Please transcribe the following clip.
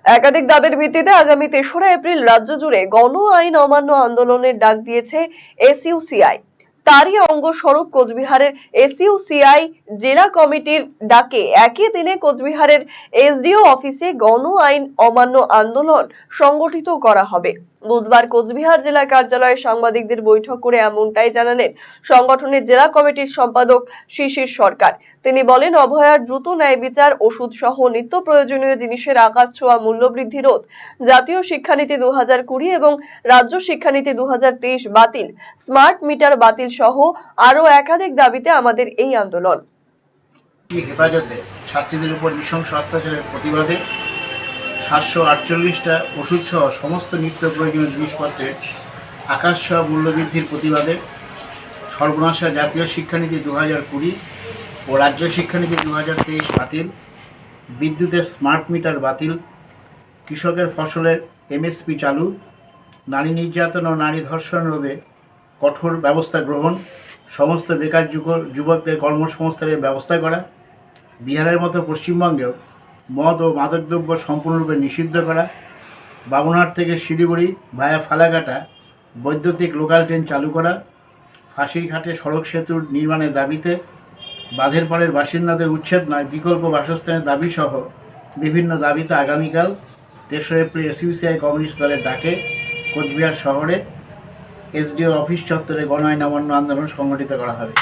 একাধিক দাবির ভিত্তিতে আগামী ৩রা এপ্রিল রাজ্য জুড়ে গণ আইন অমান্য আন্দোলনের ডাক দিয়েছে এসইউসিআই। তারই অঙ্গ স্বরূপ কোচবিহারের এসইউসিআই জেলা কমিটির ডাকে একই দিনে কোচবিহারের এসডিও অফিসে গণ আইন অমান্য আন্দোলন সংগঠিত করা হবে। বুধবার কোচবিহার জেলা কার্যালয়ে সাংবাদিকদের বৈঠক করে এমনটাই জানালেন সংগঠনের জেলা কমিটির সম্পাদক শিশির সরকার। তিনি বলেন, অভয়ার দ্রুত ন্যায় বিচার, ওষুধ সহ নিত্য প্রয়োজনীয় জিনিসের আকাশ ছোঁয়া মূল্যবৃদ্ধি রোধ, জাতীয় শিক্ষানীতি 2020 এবং রাজ্য শিক্ষানীতি 2023 বাতিল, স্মার্ট মিটার বাতিল সহ আরো একাধিক দাবিতে আমাদের এই আন্দোলন। হেফাজতে ছাত্রীদের উপর নৃশংস অত্যাচারের প্রতিবাদে 748টা ওষুধ সহ সমস্ত নিত্য প্রয়োজনীয় জিনিসপত্রের আকাশ ছোঁয়া মূল্যবৃদ্ধির প্রতিবাদে সর্বনাশা জাতীয় শিক্ষানীতি 2020 ও রাজ্য শিক্ষানীতি 2023 বাতিল, বিদ্যুতের স্মার্ট মিটার বাতিল, কৃষকের ফসলের এমএসপি চালু, নারী নির্যাতন ও নারী ধর্ষণ রোধে কঠোর ব্যবস্থা গ্রহণ, সমস্ত বেকার যুবকদের কর্মসংস্থানের ব্যবস্থা করা, বিহারের মতো পশ্চিমবঙ্গেও মদ ও মাদকদ্রব্য সম্পূর্ণরূপে নিষিদ্ধ করা, বাবুনহাট থেকে শিলিগুড়ি ভায়া ফালাকাটা বৈদ্যুতিক লোকাল ট্রেন চালু করা, ফাঁসিঘাটে সড়ক সেতুর নির্মাণের দাবিতে বাঁধের পাড়ের বাসিন্দাদের উচ্ছেদ নয় বিকল্প বাসস্থানের দাবি সহ বিভিন্ন দাবিতে আগামীকাল 3রা এপ্রিল এসইউসিআই কমিউনিস্ট দলের ডাকে কোচবিহার শহরে এসডিও অফিস চত্বরে গণ আইন অমান্য আন্দোলন সংগঠিত করা হবে।